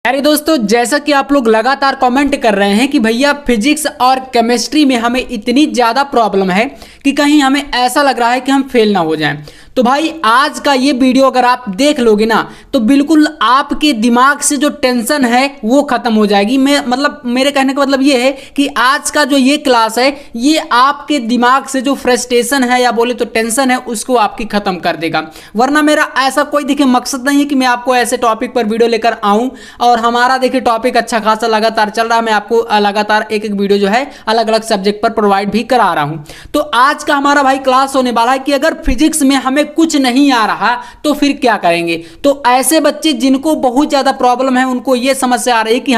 अरे दोस्तों, जैसा कि आप लोग लगातार कमेंट कर रहे हैं कि भैया फिजिक्स और केमिस्ट्री में हमें इतनी ज़्यादा प्रॉब्लम है कि कहीं हमें ऐसा लग रहा है कि हम फेल ना हो जाएं। तो भाई आज का ये वीडियो अगर आप देख लोगे ना तो बिल्कुल आपके दिमाग से जो टेंशन है वो खत्म हो जाएगी। मेरे कहने का मतलब ये है कि आज का जो ये क्लास है ये आपके दिमाग से जो फ्रस्ट्रेशन है या बोले तो टेंशन है उसको आपकी खत्म कर देगा। वरना मेरा ऐसा कोई देखिए मकसद नहीं है कि मैं आपको ऐसे टॉपिक पर वीडियो लेकर आऊं और हमारा देखिए टॉपिक अच्छा खासा लगातार चल रहा है, मैं आपको लगातार एक एक वीडियो जो है अलग अलग सब्जेक्ट पर प्रोवाइड भी करा रहा हूं। तो आज का हमारा भाई क्लास होने वाला है कि अगर फिजिक्स में हमें कुछ नहीं आ रहा तो फिर क्या करेंगे। तो ऐसे बच्चे जिनको बहुत ज्यादा प्रॉब्लम है उनको ये समस्या आ रही है कि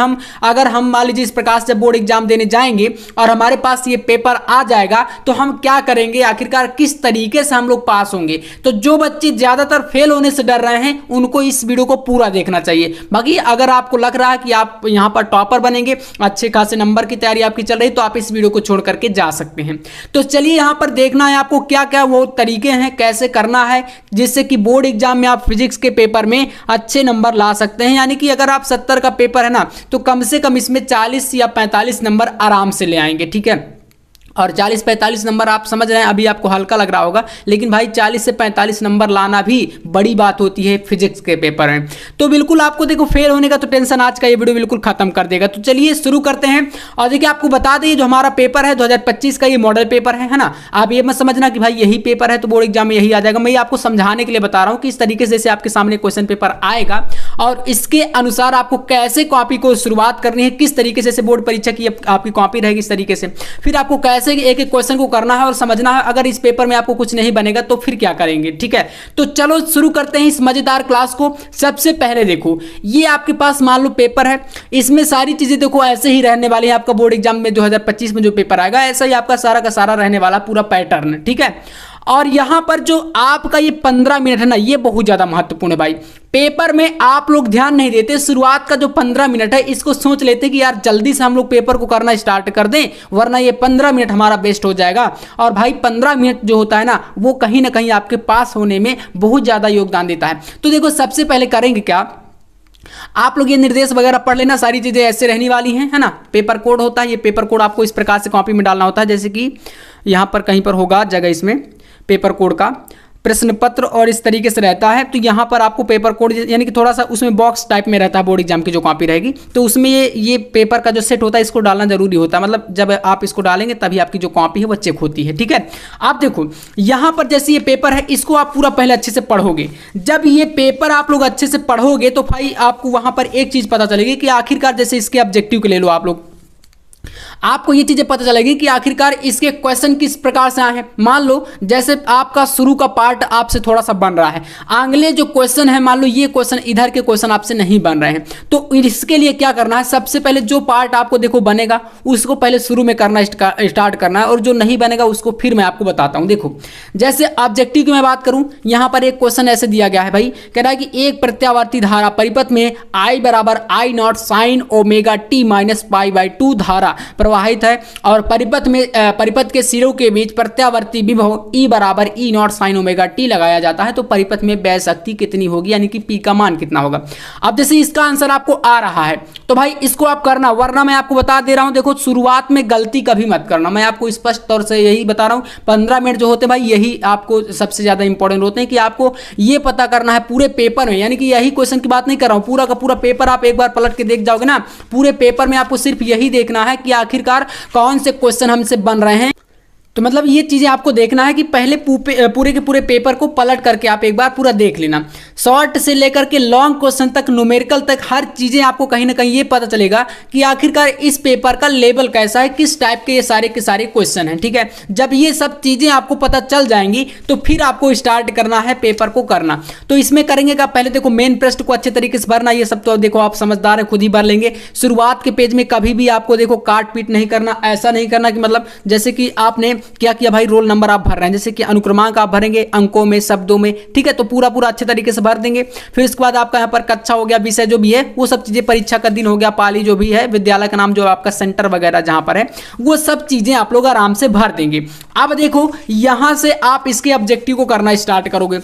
अगर हम मान लीजिए इस प्रकार से बोर्ड एग्जाम देने जाएंगे और हमारे पास ये पेपर आ जाएगा तो हम क्या करेंगे, आखिरकार किस तरीके से हम लोग पास होंगे। तो जो बच्चे ज्यादातर फेल होने से डर रहे हैं उनको इस वीडियो को पूरा देखना चाहिए। बाकी अगर आपको लग रहा है कि आप यहां पर टॉपर बनेंगे, अच्छे खासे नंबर की तैयारी आपकी चल रही, तो आप इस वीडियो को छोड़ करके जा सकते हैं। तो चलिए यहां पर देखना है आपको क्या क्या वो तरीके हैं, कैसे करना है जिससे कि बोर्ड एग्जाम में आप फिजिक्स के पेपर में अच्छे नंबर ला सकते हैं। यानी कि अगर आप 70 का पेपर है ना तो कम से कम इसमें 40 या 45 नंबर आराम से ले आएंगे। ठीक है, और 40-45 नंबर आप समझ रहे हैं अभी आपको हल्का लग रहा होगा, लेकिन भाई 40 से 45 नंबर लाना भी बड़ी बात होती है फिजिक्स के पेपर में। तो बिल्कुल आपको देखो फेल होने का तो टेंशन आज का ये वीडियो बिल्कुल खत्म कर देगा। तो चलिए शुरू करते हैं। और देखिए आपको बता दें जो हमारा पेपर है 2025 का ये मॉडल पेपर है ना। आप ये मत समझना कि भाई यही पेपर है तो बोर्ड एग्जाम में यही आ जाएगा। मैं आपको समझाने के लिए बता रहा हूँ कि इस तरीके से आपके सामने क्वेश्चन पेपर आएगा और इसके अनुसार आपको कैसे कॉपी को शुरुआत करनी है, किस तरीके से बोर्ड परीक्षा की आपकी कॉपी रहेगी इस तरीके से, फिर आपको कैसे एक एक क्वेश्चन को करना है और समझना है। अगर इस पेपर में आपको कुछ नहीं बनेगा तो फिर क्या करेंगे। ठीक है, तो चलो शुरू करते हैं इस मजेदार क्लास को। सबसे पहले देखो ये आपके पास मान लो पेपर है, इसमें सारी चीजें देखो ऐसे ही रहने वाली है। आपका बोर्ड एग्जाम में 2025 में जो पेपर आएगा ऐसा ही आपका सारा का सारा रहने वाला पूरा पैटर्न। ठीक है, और यहां पर जो आपका ये 15 मिनट है ना ये बहुत ज्यादा महत्वपूर्ण है भाई। पेपर में आप लोग ध्यान नहीं देते, शुरुआत का जो 15 मिनट है इसको सोच लेते कि यार जल्दी से हम लोग पेपर को करना स्टार्ट कर दें वरना ये 15 मिनट हमारा वेस्ट हो जाएगा। और भाई 15 मिनट जो होता है ना वो कहीं ना कहीं आपके पास होने में बहुत ज्यादा योगदान देता है। तो देखो सबसे पहले करेंगे क्या, आप लोग ये निर्देश वगैरह पढ़ लेना, सारी चीजें ऐसे रहने वाली हैं है ना। पेपर कोड होता है, ये पेपर कोड आपको इस प्रकार से कॉपी में डालना होता है, जैसे कि यहां पर कहीं पर होगा जगह इसमें पेपर कोड का प्रश्न पत्र और इस तरीके से रहता है। तो यहाँ पर आपको पेपर कोड यानी कि थोड़ा सा उसमें बॉक्स टाइप में रहता है बोर्ड एग्जाम की जो कॉपी रहेगी, तो उसमें ये पेपर का जो सेट होता है इसको डालना जरूरी होता है। मतलब जब आप इसको डालेंगे तभी आपकी जो कॉपी है वो चेक होती है। ठीक है, आप देखो यहाँ पर जैसे ये पेपर है इसको आप पूरा पहले अच्छे से पढ़ोगे। जब ये पेपर आप लोग अच्छे से पढ़ोगे तो भाई आपको वहां पर एक चीज पता चलेगी कि आखिरकार जैसे इसके ऑब्जेक्टिव के ले लो आप लोग, आपको ये चीजें पता चलेगी कि आखिरकार इसके क्वेश्चन किस प्रकार से आए हैं। मान लो जैसे आपका शुरू का पार्ट आपसे थोड़ा सा बन रहा है, अगले जो क्वेश्चन है मान लो ये क्वेश्चन इधर के क्वेश्चन आपसे नहीं बन रहे हैं, तो इसके लिए क्या करना है, सबसे पहले जो पार्ट आपको देखो बनेगा उसको पहले शुरू में करना स्टार्ट करना है और जो नहीं बनेगा उसको फिर मैं आपको बताता हूं। देखो जैसे ऑब्जेक्टिव की मैं बात करूं, यहां पर एक क्वेश्चन ऐसे दिया गया है भाई, कह रहा है कि एक प्रत्यावर्ती धारा परिपथ में I बराबर I0 sin omega t minus π/2 धारा प्रवाहित है और परिपथ के सिरों के बीच प्रत्यावर्ती विभव E बराबर E0 sin ओमेगा t लगाया जाता है तो परिपथ में व्यय शक्ति कितनी होगी, यानी कि P का मान कितना होगा। अब जैसे इसका आंसर आपको आ रहा है तो भाई इसको आप करना, वरना मैं आपको बता दे रहा हूं देखो शुरुआत में गलती कभी मत करना। मैं आपको स्पष्ट तौर से यही बता रहा हूं, 15 मिनट जो होते हैं भाई यही आपको सबसे ज्यादा इंपॉर्टेंट होते हैं कि आपको ये पता करना है पूरे पेपर में, यानी कि यही क्वेश्चन की बात नहीं कर रहा हूं, पूरा का पूरा पेपर आप एक बार पलट के देख जाओगे ना, पूरे पेपर में आपको सिर्फ यही देखना है कि आखिरकार कौन से क्वेश्चन हमसे बन रहे हैं। तो मतलब ये चीजें आपको देखना है कि पहले पूरे के पूरे पेपर को पलट करके आप एक बार पूरा देख लेना, शॉर्ट से लेकर के लॉन्ग क्वेश्चन तक, न्यूमेरिकल तक, हर चीजें आपको कहीं ना कहीं ये पता चलेगा कि आखिरकार इस पेपर का लेवल कैसा है, किस टाइप के ये सारे क्वेश्चन हैं। ठीक है, जब ये सब चीजें आपको पता चल जाएंगी तो फिर आपको स्टार्ट करना है पेपर को करना। तो इसमें करेंगे का पहले देखो मेन प्रश्न को अच्छे तरीके से भरना, ये सब तो देखो आप समझदार है खुद ही भर लेंगे। शुरुआत के पेज में कभी भी आपको देखो काट पीट नहीं करना, ऐसा नहीं करना कि मतलब जैसे कि आपने क्या किया भाई रोल नंबर आप भर रहे हैं, जैसे कि अनुक्रमांक आप भरेंगे अंकों में शब्दों में। ठीक है, तो पूरा अच्छे तरीके से भर देंगे। फिर इसके बाद आपका यहाँ पर कक्षा हो गया, विषय जो भी है वो सब चीजें, परीक्षा का दिन हो गया, पाली जो भी है, विद्यालय का नाम जो आपका सेंटर वगैरह जहां पर है वो सब चीजें आप लोग आराम से भर देंगे। अब देखो यहां से आप इसके ऑब्जेक्टिव को करना स्टार्ट करोगे।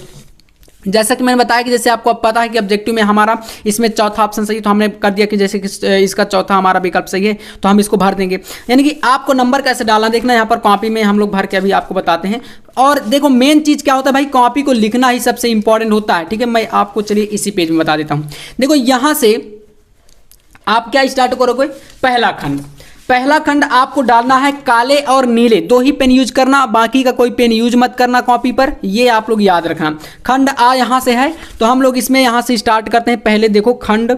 जैसा कि मैंने बताया कि जैसे आपको अब पता है कि ऑब्जेक्टिव में हमारा इसमें चौथा ऑप्शन सही है, तो हमने कर दिया कि जैसे कि इसका चौथा हमारा विकल्प सही है तो हम इसको भर देंगे। यानी कि आपको नंबर कैसे डालना देखना, यहाँ पर कॉपी में हम लोग भर के अभी आपको बताते हैं। और देखो मेन चीज़ क्या होता है भाई, कॉपी को लिखना ही सबसे इंपॉर्टेंट होता है। ठीक है, मैं आपको चलिए इसी पेज में बता देता हूँ। देखो यहाँ से आप क्या स्टार्ट करोगे, पहला खंड आपको डालना है काले और नीले, दो ही पेन यूज करना, बाकी का कोई पेन यूज मत करना कॉपी पर, ये आप लोग याद रखना। खंड आ यहाँ से है तो हम लोग इसमें यहाँ से स्टार्ट करते हैं। पहले देखो खंड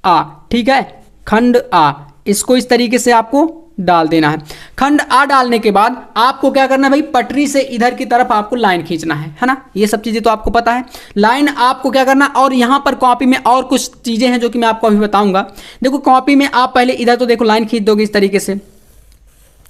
आ, ठीक है, खंड आ, इसको इस तरीके से आपको डाल देना है। खंड आ डालने के बाद आपको क्या करना है भाई, पटरी से इधर की तरफ आपको लाइन खींचना है ना। ये सब चीजें तो आपको पता है। लाइन आपको क्या करना, और यहां पर कॉपी में और कुछ चीजें हैं जो कि मैं आपको अभी बताऊंगा। देखो कॉपी में आप पहले इधर तो देखो लाइन खींच दोगे इस तरीके से,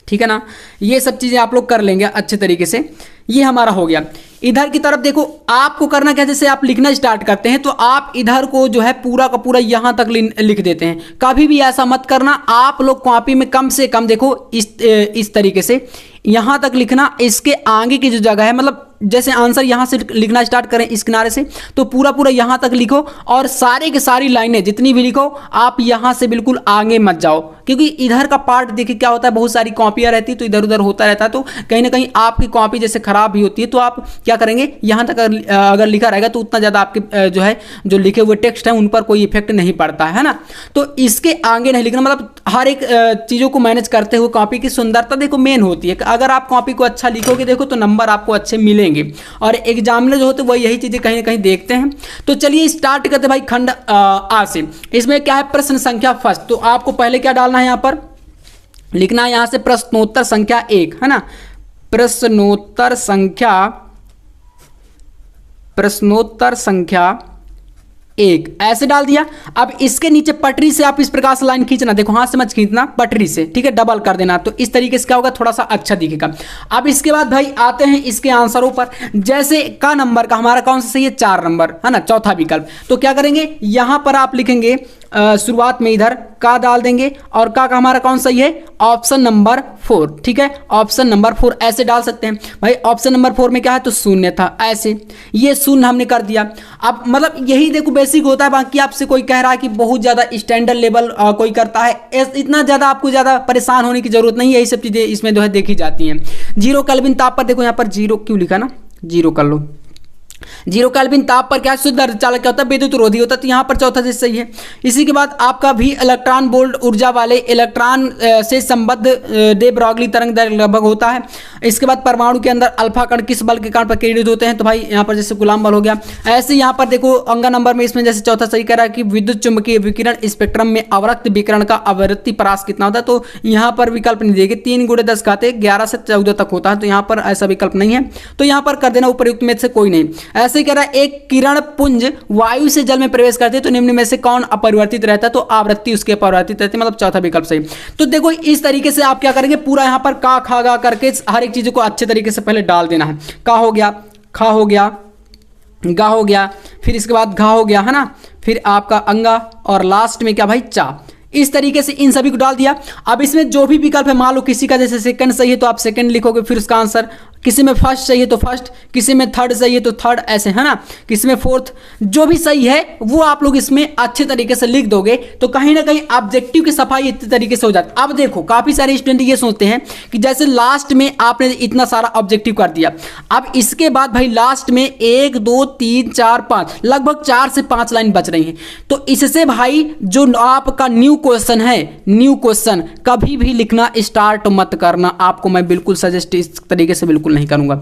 ठीक है ना। ये सब चीजें आप लोग कर लेंगे अच्छे तरीके से। ये हमारा हो गया। इधर की तरफ देखो आपको करना क्या, जैसे आप लिखना स्टार्ट करते हैं तो आप इधर को जो है पूरा का पूरा यहां तक लिख देते हैं। कभी भी ऐसा मत करना, आप लोग कॉपी में कम से कम देखो इस तरीके से यहां तक लिखना। इसके आगे की जो जगह है, मतलब जैसे आंसर यहां से लिखना स्टार्ट करें इस किनारे से, तो पूरा पूरा यहां तक लिखो और सारे की सारी लाइनें जितनी भी लिखो आप यहां से बिल्कुल आगे मत जाओ, क्योंकि इधर का पार्ट देखिए क्या होता है, बहुत सारी कॉपियां रहती है तो इधर उधर होता रहता है, तो कहीं ना कहीं आपकी कॉपी जैसे खराब भी होती है। तो आप क्या करेंगे, यहां तक अगर लिखा रहेगा तो उतना ज़्यादा आपके जो है जो लिखे हुए टेक्स्ट है उन पर कोई इफेक्ट नहीं पड़ता है ना। तो इसके आगे नहीं लिखना, मतलब हर एक चीज़ों को मैनेज करते हुए कॉपी की सुंदरता देखो मेन होती है। अगर आप कॉपी को अच्छा लिखोगे देखो तो नंबर आपको अच्छे मिलेंगे, और एग्जामिनर जो होते हैं वो यही चीजें कहीं ना कहीं देखते हैं। तो चलिए स्टार्ट करते भाई खंड आ से। इसमें क्या है, प्रश्न संख्या फर्स्ट, तो आपको पहले क्या डालना है, यहां पर लिखना है यहां से प्रश्नोत्तर संख्या 1 है ना। प्रश्नोत्तर संख्या 1 ऐसे डाल दिया। अब इसके नीचे पटरी से आप इस प्रकार से लाइन खींचना, देखो हाथ से मत खींचना, पटरी से, ठीक है, डबल कर देना। तो इस तरीके से क्या होगा, थोड़ा सा अच्छा दिखेगा। अब इसके बाद भाई आते हैं इसके आंसरों पर। जैसे का नंबर का हमारा कौन सा सही है, 4 नंबर है ना, चौथा विकल्प। तो क्या करेंगे, यहां पर आप लिखेंगे शुरुआत में इधर का डाल देंगे, और का हमारा कौन सही है, ऑप्शन नंबर 4, ठीक है, ऑप्शन नंबर 4 ऐसे डाल सकते हैं भाई। ऑप्शन नंबर 4 में क्या है, तो शून्य था, ऐसे ये शून्य हमने कर दिया। अब मतलब यही देखो बेसिक होता है, बाकी आपसे कोई कह रहा है कि बहुत ज्यादा स्टैंडर्ड लेवल कोई करता है, इतना ज्यादा आपको ज्यादा परेशान होने की जरूरत नहीं है। यही सब चीजें इसमें जो है देखी जाती हैं। 0 केल्विन ताप पर देखो, यहाँ पर 0 क्यों लिखा ना, 0 कर लो। 0 केल्विन ताप पर क्या शुद्ध अर्धचालक क्या होता है, विद्युत रोधी होता है। तो यहाँ पर चौथा चीज सही है। इसी के बाद आपका भी इलेक्ट्रॉन वोल्ट ऊर्जा वाले इलेक्ट्रॉन से संबद्ध डे ब्रॉगली तरंग दैर्घ्य लगभग होता है। इसके बाद परमाणु के अंदर अल्फा कण किस बल के कारण प्रकीर्णित होते हैं, तो भाई यहाँ पर जैसे कूलॉम बल हो गया। ऐसे यहाँ पर देखो अंगा नंबर में इसमें जैसे चौथा सही कह रहा है कि विद्युत चुंबकीय विकिरण स्पेक्ट्रम में अवरक्त विकिरण का आवृत्ति परास कितना होता है, तो यहाँ पर विकल्प नहीं देंगे। 3 × 10 घाते 11 से 14 तक होता है, तो यहाँ पर ऐसा विकल्प नहीं है, तो यहाँ पर कर देना उपयुक्त में से कोई नहीं। ऐसे कह रहा है एक किरण पुंज वायु से जल में प्रवेश करते हैं तो निम्न में से कौन अपरिवर्तित रहता है, तो आवृत्ति उसके अपरिवर्तित रहती है, मतलब चौथा विकल्प सही। तो देखो इस तरीके से आप क्या करेंगे, पूरा यहां पर का खा गा करके हर एक चीज को अच्छे तरीके से पहले डाल देना है। का हो गया, खा हो गया, गा हो गया, फिर इसके बाद घा हो गया है ना, फिर आपका अंगा, और लास्ट में क्या भाई चा। इस तरीके से इन सभी को डाल दिया। अब इसमें जो भी विकल्प है, मान लो किसी का जैसे सेकंड सही है तो आप सेकंड लिखोगे, फिर उसका आंसर, किसी में फर्स्ट चाहिए तो फर्स्ट, किसी में थर्ड चाहिए तो थर्ड, ऐसे है ना, किसी में फोर्थ, जो भी सही है वो आप लोग इसमें अच्छे तरीके से लिख दोगे तो कहीं ना कहीं ऑब्जेक्टिव की सफाई इतने तरीके से हो जाती है। अब देखो काफी सारे स्टूडेंट ये सोचते हैं कि जैसे लास्ट में आपने इतना सारा ऑब्जेक्टिव कर दिया, अब इसके बाद भाई लास्ट में 1 2 3 4 5 लगभग 4 से 5 लाइन बच रही हैं। तो इससे भाई जो आपका न्यू क्वेश्चन है, न्यू क्वेश्चन कभी भी लिखना स्टार्ट मत करना, आपको मैं बिल्कुल सजेस्ट इस तरीके से बिल्कुल नहीं करूंगा।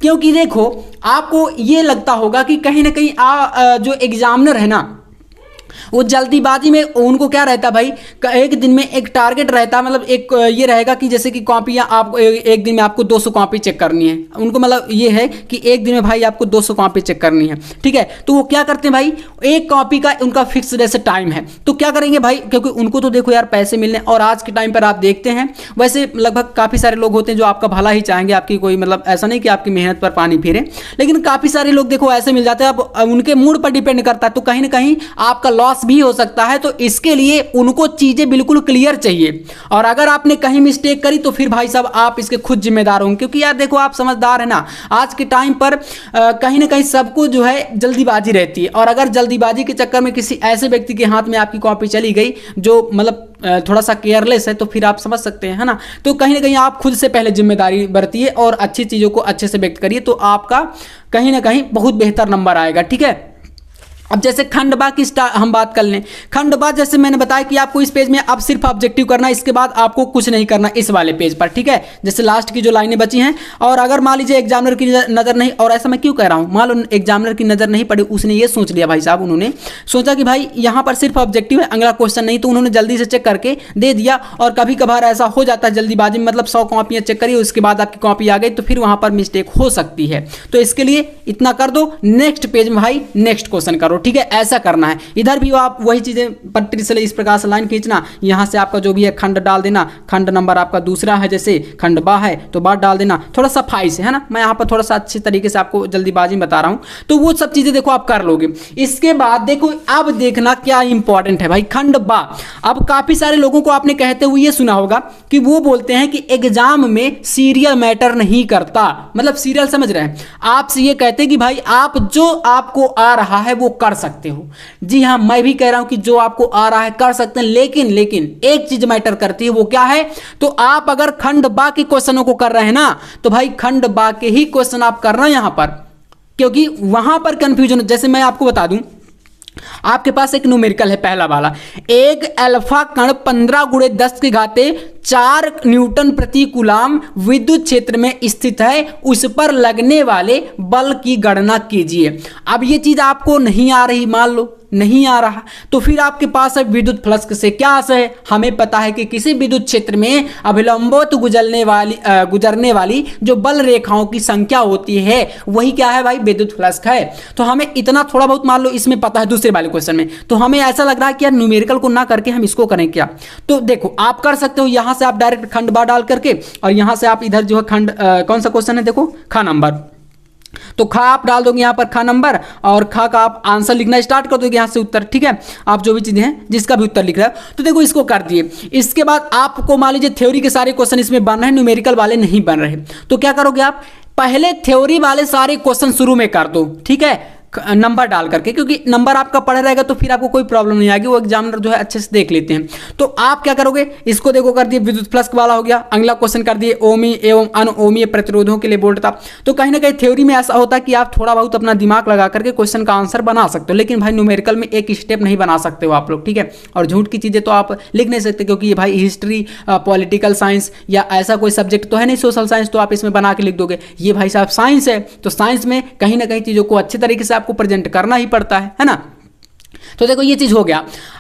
क्योंकि देखो आपको ये लगता होगा कि कहीं ना कहीं जो एग्जामिनर है ना वो जल्दीबाजी में, उनको क्या रहता है भाई, एक दिन में एक टारगेट रहता है, मतलब एक ये रहेगा कि जैसे कि कॉपियां आप एक दिन में आपको 200 कॉपी चेक करनी है, उनको मतलब ये है कि एक दिन में भाई आपको 200 कॉपी चेक करनी है, ठीक है। तो वो क्या करते हैं भाई, एक कॉपी का उनका फिक्स जैसे टाइम है, तो क्या करेंगे भाई, क्योंकि उनको तो देखो यार पैसे मिलने, और आज के टाइम पर आप देखते हैं वैसे लगभग काफ़ी सारे लोग होते हैं जो आपका भला ही चाहेंगे, आपकी कोई मतलब ऐसा नहीं कि आपकी मेहनत पर पानी फिरे, लेकिन काफ़ी सारे लोग देखो ऐसे मिल जाते हैं, अब उनके मूड पर डिपेंड करता है, तो कहीं ना कहीं आपका लॉस भी हो सकता है। तो इसके लिए उनको चीज़ें बिल्कुल क्लियर चाहिए, और अगर आपने कहीं मिस्टेक करी तो फिर भाई साहब आप इसके खुद जिम्मेदार होंगे। क्योंकि यार देखो, आप समझदार है ना, आज के टाइम पर कहीं ना कहीं सबको जो है जल्दीबाजी रहती है, और अगर जल्दीबाजी के चक्कर में किसी ऐसे व्यक्ति के हाथ में आपकी कॉपी चली गई जो मतलब थोड़ा सा केयरलेस है, तो फिर आप समझ सकते हैं, है ना। तो कहीं ना कहीं आप खुद से पहले जिम्मेदारी बरतिए और अच्छी चीज़ों को अच्छे से व्यक्त करिए, तो आपका कहीं ना कहीं बहुत बेहतर नंबर आएगा, ठीक है। अब जैसे खंड बा की हम बात कर लें। खंड बा जैसे मैंने बताया कि आपको इस पेज में अब सिर्फ ऑब्जेक्टिव करना है, इसके बाद आपको कुछ नहीं करना इस वाले पेज पर, ठीक है। जैसे लास्ट की जो लाइनें बची हैं, और अगर मान लीजिए एग्जामिनर की नज़र नहीं, और ऐसा मैं क्यों कह रहा हूँ, मान लो एग्जामिनर की नज़र नहीं पड़ी, उसने ये सोच लिया भाई साहब, उन्होंने सोचा कि भाई यहाँ पर सिर्फ ऑब्जेक्टिव है, अगला क्वेश्चन नहीं, तो उन्होंने जल्दी से चेक करके दे दिया। और कभी कभार ऐसा हो जाता है जल्दीबाजी में, मतलब 100 कॉपियाँ चेक करिए, उसके बाद आपकी कॉपी आ गई, तो फिर वहाँ पर मिस्टेक हो सकती है। तो इसके लिए इतना कर दो, नेक्स्ट पेज में भाई नेक्स्ट क्वेश्चन करो, ठीक है, ऐसा करना है। इधर भी आप वही चीजें पट्टी से इस प्रकार से लाइन खींचना, यहां से आपका जो भी है खंड डाल देना, खंड नंबर आपका दूसरा है, जैसे खंड बा है तो बा डाल देना, थोड़ा सफाई से, है ना। मैं यहां पर थोड़ा सा अच्छे तरीके से आपको जल्दीबाजी बता रहा हूं, तो वो सब चीजें देखो आप कर लोगे। इसके बाद देखो, अब देखना क्या इंपॉर्टेंट है भाई, खंड बा। अब काफी सारे लोगों को आपने कहते हुए ये सुना होगा कि वो बोलते हैं कि एग्जाम में सीरियल मैटर नहीं करता, मतलब सीरियल समझ रहे हैं, आपसे ये कहते हैं कि भाई आप जो आपको आ रहा है वो कर सकते हो। जी हाँ, मैं भी कह रहा हूं कि जो आपको आ रहा है कर सकते हैं, लेकिन एक चीज मैटर करती है, वो क्या है, तो आप अगर खंड बा के क्वेश्चनों को कर रहे हैं ना, तो भाई खंड बा के ही क्वेश्चन आप करना यहां पर, क्योंकि वहां पर कंफ्यूजन, जैसे मैं आपको बता दूं, आपके पास एक न्यूमेरिकल है पहला वाला, एक अल्फा कण 15 × 10⁴ न्यूटन प्रति कूलाम विद्युत क्षेत्र में स्थित है, उस पर लगने वाले बल की गणना कीजिए। अब ये चीज आपको नहीं आ रही, मान लो नहीं आ रहा, तो फिर आपके पास है विद्युत फ्लक्स से क्या आशय है, हमें पता है कि किसी विद्युत क्षेत्र में अभिलंबोत गुजरने वाली जो बल रेखाओं की संख्या होती है, वही क्या है भाई, विद्युत फ्लक्स है। तो हमें इतना थोड़ा बहुत मान लो इसमें पता है दूसरे वाले क्वेश्चन में, तो हमें ऐसा लग रहा है कि यार न्यूमेरिकल को ना करके हम इसको करें क्या। तो देखो आप कर सकते हो, यहां से आप डायरेक्ट खंड बा डाल करके, और यहां से आप इधर जो है खंड कौन सा क्वेश्चन है, देखो खा नंबर, तो खा आप डाल दोगे यहाँ पर खा नंबर, और खा का आप आंसर लिखना स्टार्ट कर दोगे यहाँ से उत्तर, ठीक है। आप जो भी चीजें हैं जिसका भी उत्तर लिख रहे हो, तो देखो इसको कर दिए। इसके बाद आपको मान लीजिए थ्योरी के सारे क्वेश्चन इसमें बन रहे हैं, न्यूमेरिकल वाले नहीं बन रहे, तो क्या करोगे आप, पहले थ्योरी वाले सारे क्वेश्चन शुरू में कर दो, ठीक है, नंबर डाल करके, क्योंकि नंबर आपका पढ़ा रहेगा तो फिर आपको कोई प्रॉब्लम नहीं आएगी, वो एग्जामिनर जो है अच्छे से देख लेते हैं। तो आप क्या करोगे, इसको देखो कर दिए, विद्युत फ्लक्स वाला हो गया, अगला क्वेश्चन कर दिए ओमी एवं अनओमीय प्रतिरोधों के लिए बोल्ट था। तो कहीं ना कहीं थ्योरी में ऐसा होता है कि आप थोड़ा बहुत अपना दिमाग लगा करके क्वेश्चन का आंसर बना सकते हो, लेकिन भाई न्यूमेरिकल में एक स्टेप नहीं बना सकते हो आप लोग, ठीक है। और झूठ की चीजें तो आप लिख नहीं सकते, क्योंकि ये भाई हिस्ट्री, पॉलिटिकल साइंस या ऐसा कोई सब्जेक्ट तो है नहीं, सोशल साइंस, तो आप इसमें बना के लिख दोगे। ये भाई साहब साइंस है, तो साइंस में कहीं ना कहीं चीजों को अच्छे तरीके से आपको प्रेजेंट करना पड़ता है ना। तो देखो ये चीज हो गया।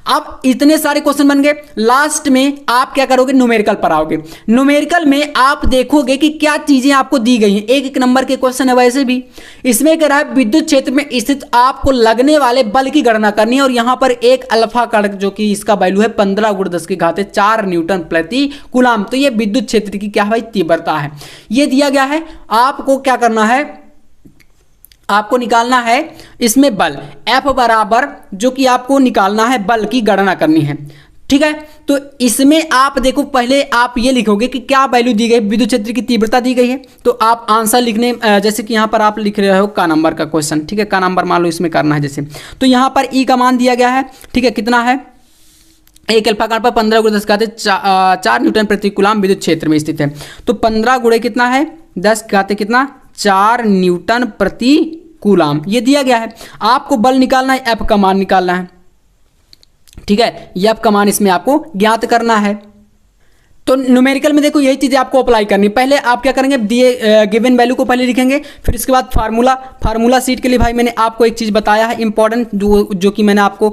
अब इतने सारे क्वेश्चन बन गए, लास्ट में आप क्या करोगे, न्यूमेरिकल पर आओगे। न्यूमेरिकल में आप देखोगे कि क्या चीजें आपको दी गई हैं, एक एक नंबर के क्वेश्चन है। वैसे भी इसमें कह रहा है विद्युत क्षेत्र में स्थित आपको लगने वाले बल की गणना करनी है, और यहां पर एक अल्फा कण जो कि इसका वैल्यू है 15 × 10⁴ न्यूटन प्रति कूलाम। तो ये विद्युत क्षेत्र की क्या है भाई, तीव्रता है, ये दिया गया है। आपको क्या करना है, आपको निकालना है इसमें बल F बराबर, जो कि आपको निकालना है, बल की गणना करनी है, ठीक है। तो इसमें आप देखो, पहले आप ये लिखोगे कि क्या वैल्यू दी गई, विद्युत क्षेत्र की तीव्रता दी गई है, तो आप आंसर लिखने, जैसे कि यहाँ पर आप लिख रहे हो का नंबर का क्वेश्चन, ठीक है, का नंबर मान लो इसमें करना है जैसे, तो यहाँ पर ई का मान दिया गया है, ठीक है, कितना है, एक अल्फा कण पर 15 × 10⁴ न्यूटन प्रति कूलाम विद्युत क्षेत्र में स्थित है। तो 15 × कितना है, 10⁻⁴ कितना, 4 न्यूटन प्रति कूलाम, ये दिया गया है। आपको बल निकालना है, एफ का मान निकालना है, ठीक है, ये एफ का मान इसमें आपको ज्ञात करना है। तो न्यूमेरिकल में देखो यही चीज़ें आपको अप्लाई करनी है। पहले आप क्या करेंगे, दिए गिवन वैल्यू को पहले लिखेंगे, फिर इसके बाद फार्मूला सीट के लिए भाई मैंने आपको एक चीज़ बताया है इंपॉर्टेंट, जो कि मैंने आपको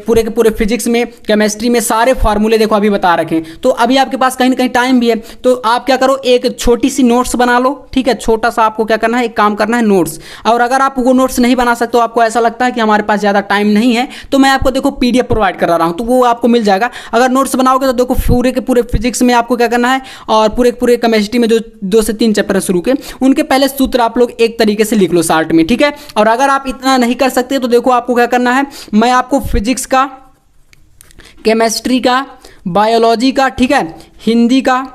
पूरे के पूरे फिजिक्स में, केमिस्ट्री में सारे फार्मूले देखो अभी बता रखे हैं। तो अभी आपके पास कहीं ना कहीं टाइम भी है, तो आप क्या करो, एक छोटी सी नोट्स बना लो, ठीक है, छोटा सा आपको क्या करना है, एक काम करना है, नोट्स। और अगर आप वो नोट्स नहीं बना सकते हो, आपको ऐसा लगता है कि हमारे पास ज़्यादा टाइम नहीं है, तो मैं आपको देखो PDF प्रोवाइड करा रहा हूँ, तो वो आपको मिल जाएगा। अगर नोट्स बनाओगे तो देखो पूरे के पूरे फिजिक्स फिजिक्स में आपको क्या करना है, और पूरे केमिस्ट्री में जो 2 से 3 चैप्टर शुरू के, उनके पहले सूत्र आप लोग एक तरीके से लिख लो शॉर्ट में, ठीक है। और अगर आप इतना नहीं कर सकते तो देखो आपको क्या करना है, मैं आपको फिजिक्स का, केमिस्ट्री का, बायोलॉजी का, ठीक है, हिंदी का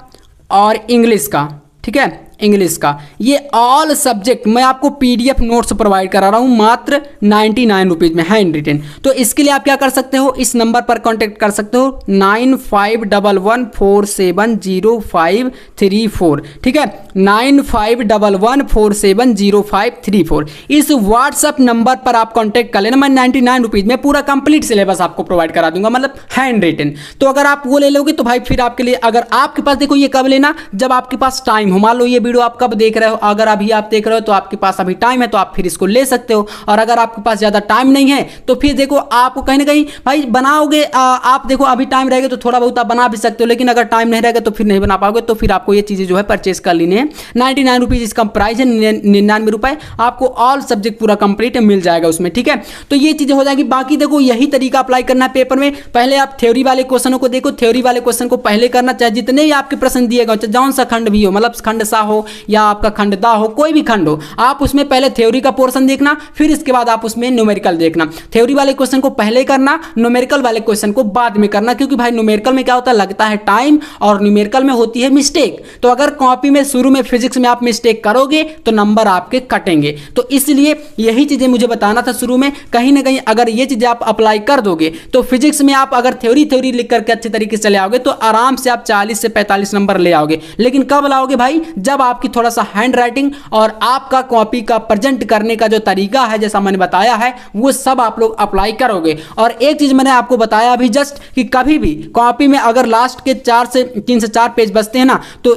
और इंग्लिश का, ठीक है, इंग्लिश का, ये ऑल सब्जेक्ट मैं आपको पीडीएफ नोट्स प्रोवाइड करा रहा हूँ मात्र 99 रुपीज़ में, हैंड रिटन। तो इसके लिए आप क्या कर सकते हो, इस नंबर पर कांटेक्ट कर सकते हो 9511470534, ठीक है, 9511470534। इस व्हाट्सअप नंबर पर आप कांटेक्ट कर लेना। मैं 99 रुपीज़ में पूरा कंप्लीट सिलेबस आपको प्रोवाइड करा दूंगा, मतलब हैंड रिटन। तो अगर आप वो ले लोगे तो भाई फिर आपके लिए, अगर आपके पास, देखो ये कब लेना, जब आपके पास टाइम हो। मान लो ये वीडियो आप कब देख रहे हो, अगर अभी आप देख रहे हो तो आपके पास अभी टाइम है तो आप फिर इसको ले सकते हो। और अगर आपके पास ज़्यादा टाइम नहीं है तो फिर देखो आपको कहीं ना कहीं भाई बनाओगे, आप देखो अभी टाइम रहेगा तो थोड़ा बहुत आप बना भी सकते हो, लेकिन अगर टाइम नहीं रहेगा तो फिर नहीं बना पाओगे। तो फिर आपको ये चीज़ें जो है परचेस कर लेनी है। 99 रुपीज़ इसका प्राइस है, 99 रुपये आपको ऑल सब्जेक्ट पूरा कंप्लीट मिल जाएगा उसमें, ठीक है। तो ये चीज़ें हो जाएगी। बाकी देखो यही तरीका अप्लाई करना है पेपर में। पहले आप थ्योरी वाले क्वेश्चनों को देखो, थ्योरी वाले क्वेश्चन को पहले करना, चाहे जितने ही आपके प्रश्न दिए गए, जौन सा खंड भी हो, मतलब खंड सा हो या आपका खंड दा हो, कोई भी खंड हो, आप उसमें पहले थ्योरी का पोर्शन देखना, फिर इसके बाद आप उसमें न्यूमेरिकल देखना। थ्योरी वाले क्वेश्चन को पहले करना, न्यूमेरिकल वाले क्वेश्चन को बाद में करना, क्योंकि भाई न्यूमेरिकल में क्या होता है, लगता है टाइम, और न्यूमेरिकल में होती है मिस्टेक। तो अगर कॉपी में शुरू में फिजिक्स में आप मिस्टेक करोगे तो नंबर आपके कटेंगे। तो इसलिए यही चीजें मुझे बताना था शुरू में। कहीं ना कहीं अगर ये चीजें आप अप्लाई कर दोगे तो फिजिक्स में आप अगर थ्योरी लिख करके अच्छे तरीके से चले आओगे तो आराम से आप 40 से 45 नंबर ले आओगे। लेकिन कब लाओगे भाई, जब आपकी थोड़ा सा हैंड राइटिंग और आपका कॉपी का प्रेजेंट करने का जो तरीका है, जैसा मैंने बताया है, वो सब आप लोग अप्लाई करोगे। और एक चीज मैंने आपको बताया अभी जस्ट, कि कभी भी कॉपी में अगर लास्ट के 3 से 4 पेज बचते हैं ना, तो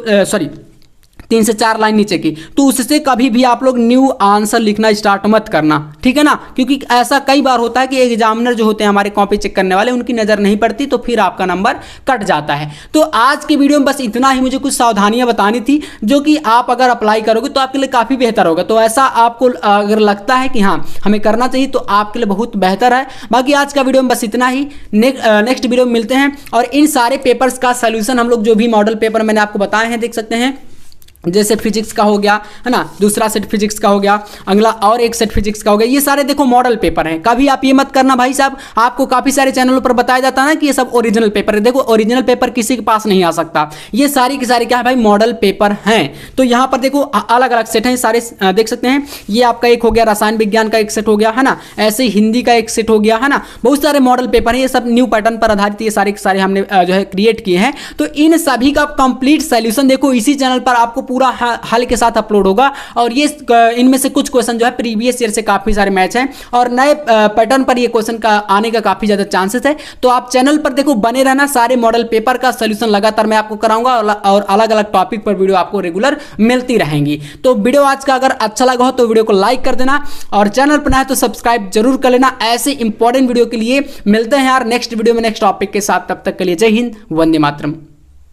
3 से 4 लाइन नीचे की, तो उससे कभी भी आप लोग न्यू आंसर लिखना स्टार्ट मत करना, ठीक है ना। क्योंकि ऐसा कई बार होता है कि एग्जामिनर जो होते हैं हमारे कॉपी चेक करने वाले, उनकी नज़र नहीं पड़ती तो फिर आपका नंबर कट जाता है। तो आज के वीडियो में बस इतना ही, मुझे कुछ सावधानियां बतानी थी जो कि आप अगर अप्लाई करोगे तो आपके लिए काफ़ी बेहतर होगा। तो ऐसा आपको अगर लगता है कि हाँ हमें करना चाहिए तो आपके लिए बहुत बेहतर है। बाकी आज का वीडियो में बस इतना ही, नेक्स्ट वीडियो में मिलते हैं। और इन सारे पेपर्स का सोल्यूशन हम लोग जो भी मॉडल पेपर मैंने आपको बताए हैं देख सकते हैं, जैसे फिजिक्स का हो गया है ना, दूसरा सेट फिजिक्स का हो गया, अगला और एक सेट फिजिक्स का हो गया, ये सारे देखो मॉडल पेपर हैं। कभी आप ये मत करना भाई साहब, आपको काफ़ी सारे चैनलों पर बताया जाता है ना कि ये सब ओरिजिनल पेपर है। देखो ओरिजिनल पेपर किसी के पास नहीं आ सकता, ये सारी की सारी क्या है भाई, मॉडल पेपर हैं। तो यहाँ पर देखो अलग अलग सेट हैं सारे, देख सकते हैं। ये आपका एक हो गया रसायन विज्ञान का एक सेट हो गया है ना, ऐसे हिंदी का एक सेट हो गया है ना, बहुत सारे मॉडल पेपर हैं। ये सब न्यू पैटर्न पर आधारित ये सारे के सारे हमने जो है क्रिएट किए हैं। तो इन सभी का कंप्लीट सोल्यूशन देखो इसी चैनल पर आपको पूरा हल के साथ अपलोड होगा। और ये इनमें से कुछ क्वेश्चन जो है प्रीवियस ईयर से काफी सारे मैच हैं और नए पैटर्न पर ये क्वेश्चन का आने का काफी ज्यादा चांसेस है। तो आप चैनल पर देखो बने रहना, सारे मॉडल पेपर का सोल्यूशन लगातार मैं आपको कराऊंगा और अलग अलग टॉपिक पर वीडियो आपको रेगुलर मिलती रहेंगी। तो वीडियो आज का अगर अच्छा लगा हो तो वीडियो को लाइक कर देना और चैनल पर नया है तो सब्सक्राइब जरूर कर लेना। ऐसे इंपॉर्टेंट वीडियो के लिए मिलते हैं यार नेक्स्ट वीडियो में नेक्स्ट टॉपिक के साथ। तब तक के लिए जय हिंद, वंदे मातरम।